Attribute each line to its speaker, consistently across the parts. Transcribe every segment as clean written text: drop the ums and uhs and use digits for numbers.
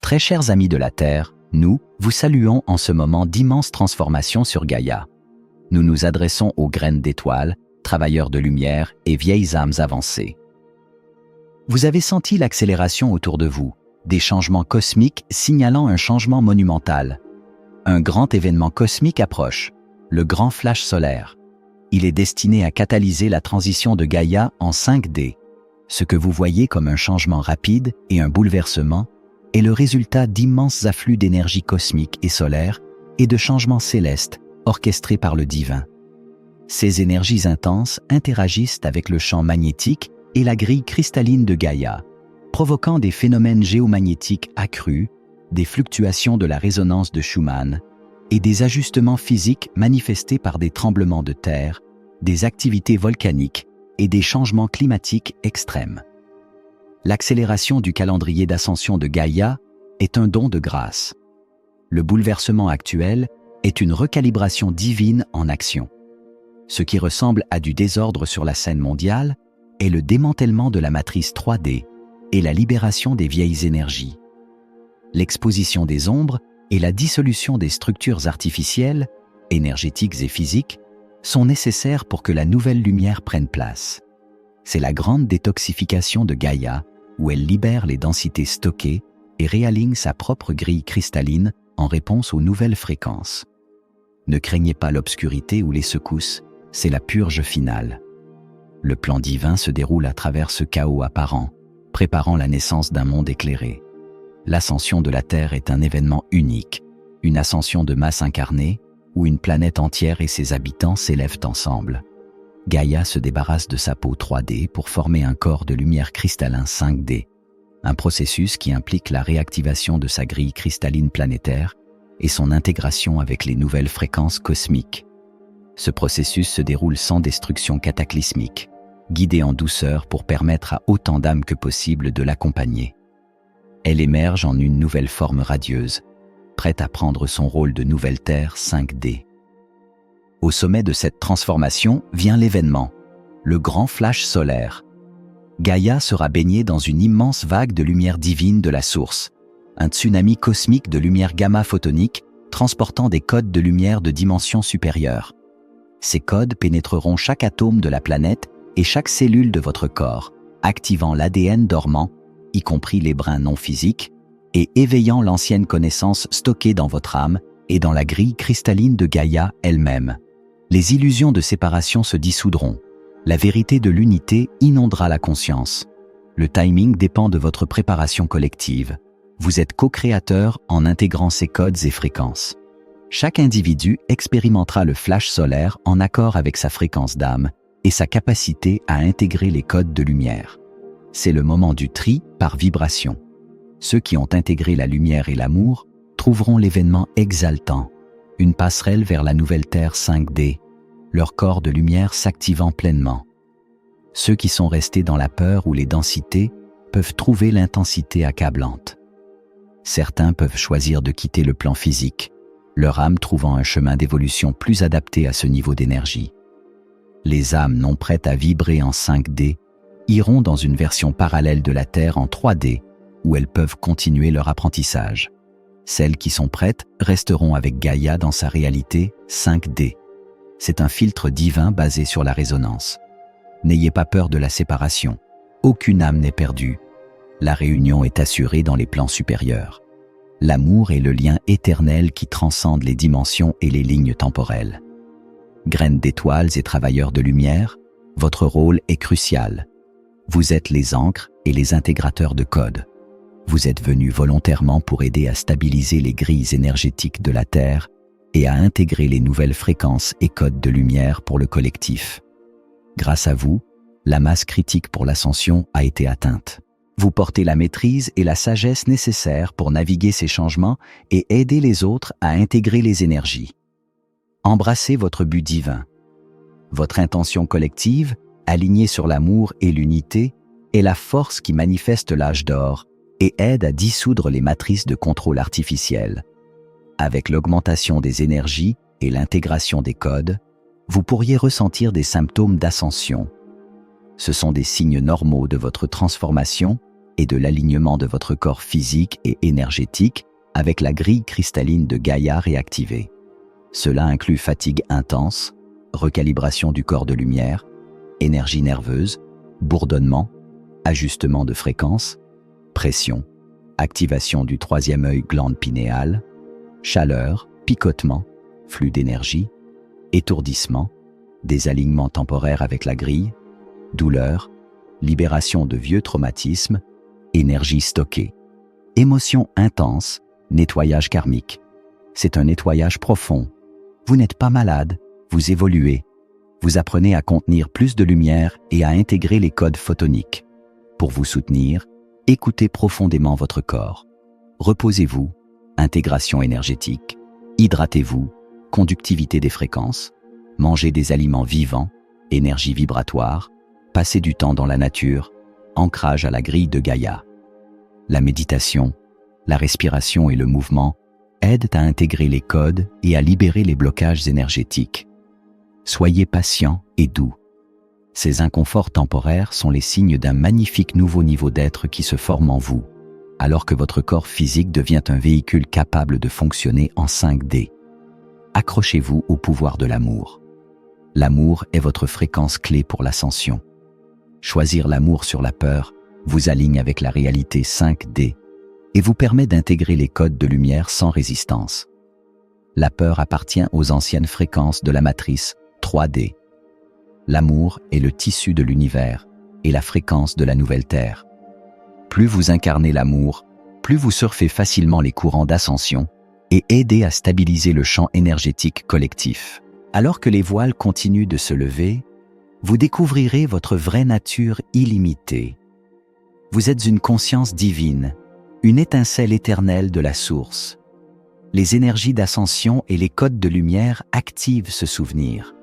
Speaker 1: Très chers amis de la Terre, nous vous saluons en ce moment d'immense transformation sur Gaïa. Nous nous adressons aux graines d'étoiles, travailleurs de lumière et vieilles âmes avancées. Vous avez senti l'accélération autour de vous, des changements cosmiques signalant un changement monumental. Un grand événement cosmique approche, le grand flash solaire. Il est destiné à catalyser la transition de Gaïa en 5D. Ce que vous voyez comme un changement rapide et un bouleversement est le résultat d'immenses afflux d'énergie cosmique et solaire et de changements célestes orchestrés par le divin. Ces énergies intenses interagissent avec le champ magnétique et la grille cristalline de Gaïa, provoquant des phénomènes géomagnétiques accrus, des fluctuations de la résonance de Schumann et des ajustements physiques manifestés par des tremblements de terre, des activités volcaniques et des changements climatiques extrêmes. L'accélération du calendrier d'ascension de Gaïa est un don de grâce. Le bouleversement actuel est une recalibration divine en action. Ce qui ressemble à du désordre sur la scène mondiale est le démantèlement de la matrice 3D et la libération des vieilles énergies. L'exposition des ombres et la dissolution des structures artificielles, énergétiques et physiques, sont nécessaires pour que la nouvelle lumière prenne place. C'est la grande détoxification de Gaïa, où elle libère les densités stockées et réaligne sa propre grille cristalline en réponse aux nouvelles fréquences. Ne craignez pas l'obscurité ou les secousses, c'est la purge finale. Le plan divin se déroule à travers ce chaos apparent, préparant la naissance d'un monde éclairé. L'ascension de la Terre est un événement unique, une ascension de masse incarnée, où une planète entière et ses habitants s'élèvent ensemble. Gaïa se débarrasse de sa peau 3D pour former un corps de lumière cristallin 5D, un processus qui implique la réactivation de sa grille cristalline planétaire et son intégration avec les nouvelles fréquences cosmiques. Ce processus se déroule sans destruction cataclysmique, guidé en douceur pour permettre à autant d'âmes que possible de l'accompagner. Elle émerge en une nouvelle forme radieuse, prête à prendre son rôle de nouvelle Terre 5D. Au sommet de cette transformation vient l'événement, le grand flash solaire. Gaïa sera baignée dans une immense vague de lumière divine de la source, un tsunami cosmique de lumière gamma photonique transportant des codes de lumière de dimension supérieure. Ces codes pénétreront chaque atome de la planète et chaque cellule de votre corps, activant l'ADN dormant, y compris les brins non physiques, et éveillant l'ancienne connaissance stockée dans votre âme et dans la grille cristalline de Gaïa elle-même. Les illusions de séparation se dissoudront. La vérité de l'unité inondera la conscience. Le timing dépend de votre préparation collective. Vous êtes co-créateur en intégrant ces codes et fréquences. Chaque individu expérimentera le flash solaire en accord avec sa fréquence d'âme et sa capacité à intégrer les codes de lumière. C'est le moment du tri par vibration. Ceux qui ont intégré la lumière et l'amour trouveront l'événement exaltant, une passerelle vers la nouvelle Terre 5D, leur corps de lumière s'activant pleinement. Ceux qui sont restés dans la peur ou les densités peuvent trouver l'intensité accablante. Certains peuvent choisir de quitter le plan physique, leur âme trouvant un chemin d'évolution plus adapté à ce niveau d'énergie. Les âmes non prêtes à vibrer en 5D iront dans une version parallèle de la Terre en 3D, où elles peuvent continuer leur apprentissage. Celles qui sont prêtes resteront avec Gaïa dans sa réalité 5D. C'est un filtre divin basé sur la résonance. N'ayez pas peur de la séparation. Aucune âme n'est perdue. La réunion est assurée dans les plans supérieurs. L'amour est le lien éternel qui transcende les dimensions et les lignes temporelles. Graines d'étoiles et travailleurs de lumière, votre rôle est crucial. Vous êtes les ancres et les intégrateurs de codes. Vous êtes venus volontairement pour aider à stabiliser les grilles énergétiques de la Terre et à intégrer les nouvelles fréquences et codes de lumière pour le collectif. Grâce à vous, la masse critique pour l'ascension a été atteinte. Vous portez la maîtrise et la sagesse nécessaires pour naviguer ces changements et aider les autres à intégrer les énergies. Embrassez votre but divin. Votre intention collective, alignée sur l'amour et l'unité, est la force qui manifeste l'âge d'or et aide à dissoudre les matrices de contrôle artificiel. Avec l'augmentation des énergies et l'intégration des codes, vous pourriez ressentir des symptômes d'ascension. Ce sont des signes normaux de votre transformation et de l'alignement de votre corps physique et énergétique avec la grille cristalline de Gaïa réactivée. Cela inclut fatigue intense, recalibration du corps de lumière, énergie nerveuse, bourdonnement, ajustement de fréquence, pression, activation du troisième œil glande pinéale, chaleur, picotement, flux d'énergie, étourdissement, désalignement temporaire avec la grille, douleur, libération de vieux traumatismes, énergie stockée, émotion intense, nettoyage karmique. C'est un nettoyage profond. Vous n'êtes pas malade, vous évoluez. Vous apprenez à contenir plus de lumière et à intégrer les codes photoniques. Pour vous soutenir, écoutez profondément votre corps. Reposez-vous, intégration énergétique, hydratez-vous, conductivité des fréquences, mangez des aliments vivants, énergie vibratoire, passez du temps dans la nature, ancrage à la grille de Gaïa. La méditation, la respiration et le mouvement aident à intégrer les codes et à libérer les blocages énergétiques. Soyez patient et doux. Ces inconforts temporaires sont les signes d'un magnifique nouveau niveau d'être qui se forme en vous, alors que votre corps physique devient un véhicule capable de fonctionner en 5D. Accrochez-vous au pouvoir de l'amour. L'amour est votre fréquence clé pour l'ascension. Choisir l'amour sur la peur vous aligne avec la réalité 5D et vous permet d'intégrer les codes de lumière sans résistance. La peur appartient aux anciennes fréquences de la matrice 3D. L'amour est le tissu de l'univers et la fréquence de la nouvelle Terre. Plus vous incarnez l'amour, plus vous surfez facilement les courants d'ascension et aidez à stabiliser le champ énergétique collectif. Alors que les voiles continuent de se lever, vous découvrirez votre vraie nature illimitée. Vous êtes une conscience divine, une étincelle éternelle de la source. Les énergies d'ascension et les codes de lumière activent ce souvenir.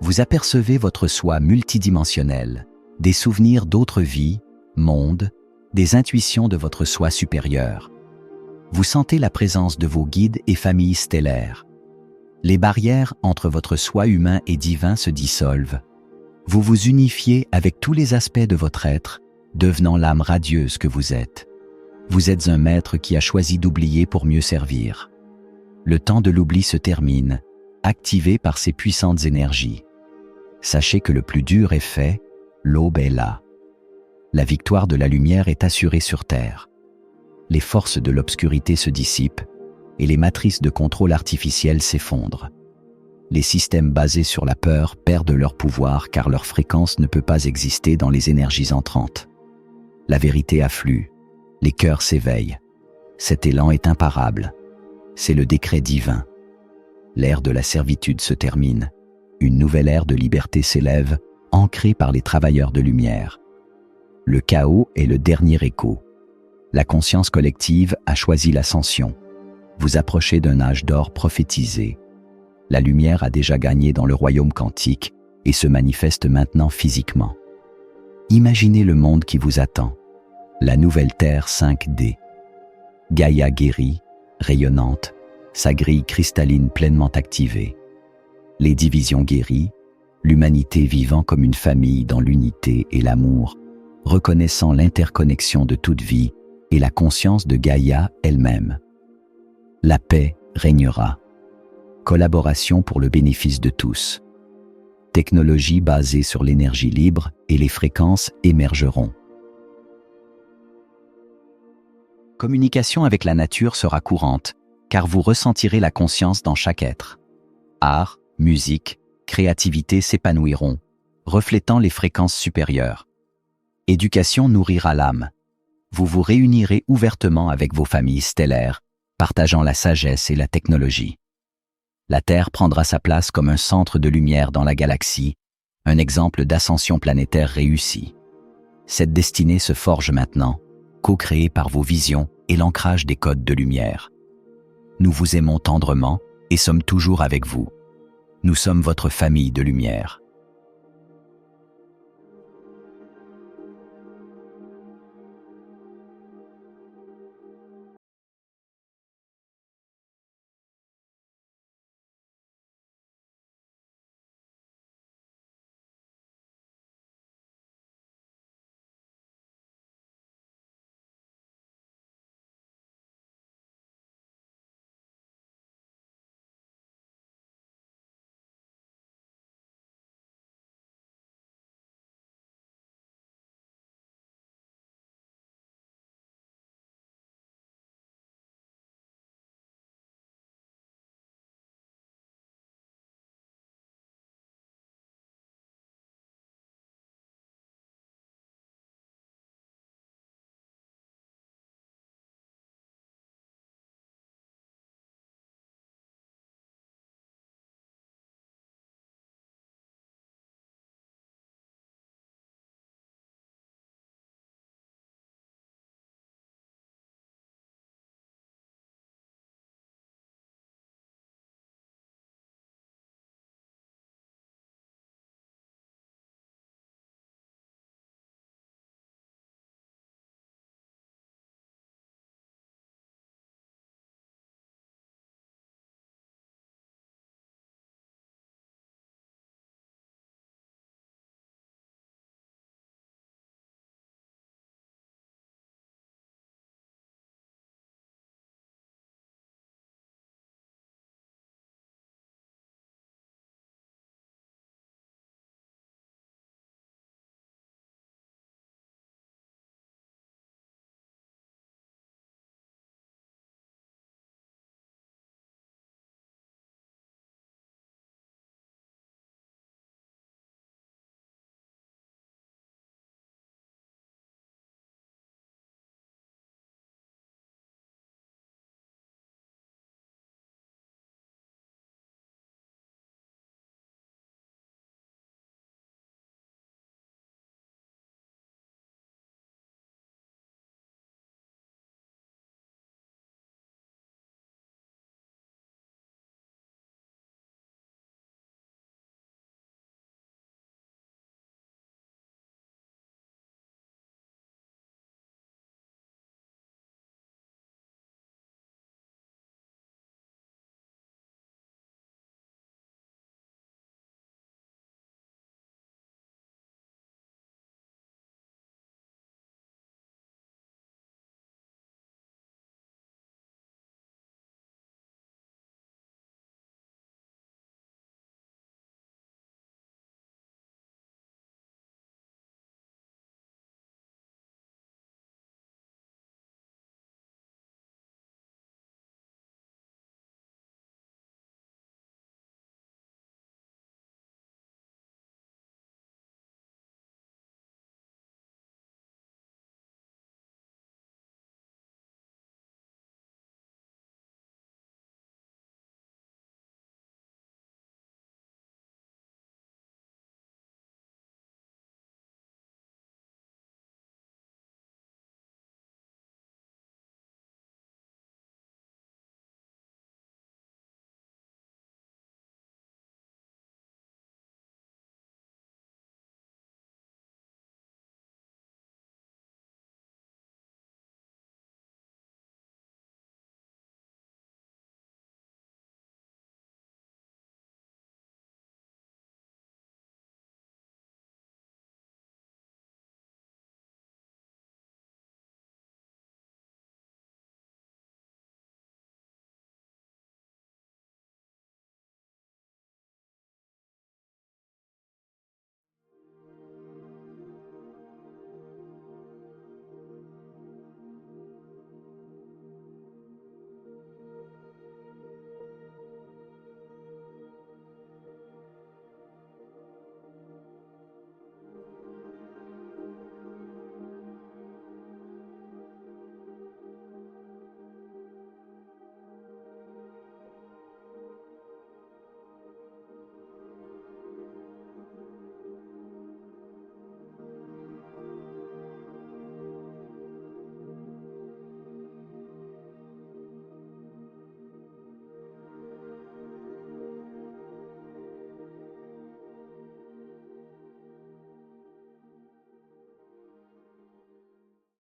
Speaker 1: Vous apercevez votre soi multidimensionnel, des souvenirs d'autres vies, mondes, des intuitions de votre soi supérieur. Vous sentez la présence de vos guides et familles stellaires. Les barrières entre votre soi humain et divin se dissolvent. Vous vous unifiez avec tous les aspects de votre être, devenant l'âme radieuse que vous êtes. Vous êtes un maître qui a choisi d'oublier pour mieux servir. Le temps de l'oubli se termine, activé par ces puissantes énergies. Sachez que le plus dur est fait, l'aube est là. La victoire de la lumière est assurée sur Terre. Les forces de l'obscurité se dissipent et les matrices de contrôle artificiel s'effondrent. Les systèmes basés sur la peur perdent leur pouvoir car leur fréquence ne peut pas exister dans les énergies entrantes. La vérité afflue, les cœurs s'éveillent. Cet élan est imparable. C'est le décret divin. L'ère de la servitude se termine. Une nouvelle ère de liberté s'élève, ancrée par les travailleurs de lumière. Le chaos est le dernier écho. La conscience collective a choisi l'ascension. Vous approchez d'un âge d'or prophétisé. La lumière a déjà gagné dans le royaume quantique et se manifeste maintenant physiquement. Imaginez le monde qui vous attend. La nouvelle Terre 5D. Gaïa guérie, rayonnante, sa grille cristalline pleinement activée. Les divisions guéries, l'humanité vivant comme une famille dans l'unité et l'amour, reconnaissant l'interconnexion de toute vie et la conscience de Gaïa elle-même. La paix régnera. Collaboration pour le bénéfice de tous. Technologie basée sur l'énergie libre et les fréquences émergeront. Communication avec la nature sera courante, car vous ressentirez la conscience dans chaque être. Art, musique, créativité s'épanouiront, reflétant les fréquences supérieures. Éducation nourrira l'âme. Vous vous réunirez ouvertement avec vos familles stellaires, partageant la sagesse et la technologie. La Terre prendra sa place comme un centre de lumière dans la galaxie, un exemple d'ascension planétaire réussie. Cette destinée se forge maintenant, co-créée par vos visions et l'ancrage des codes de lumière. Nous vous aimons tendrement et sommes toujours avec vous. Nous sommes votre famille de lumière.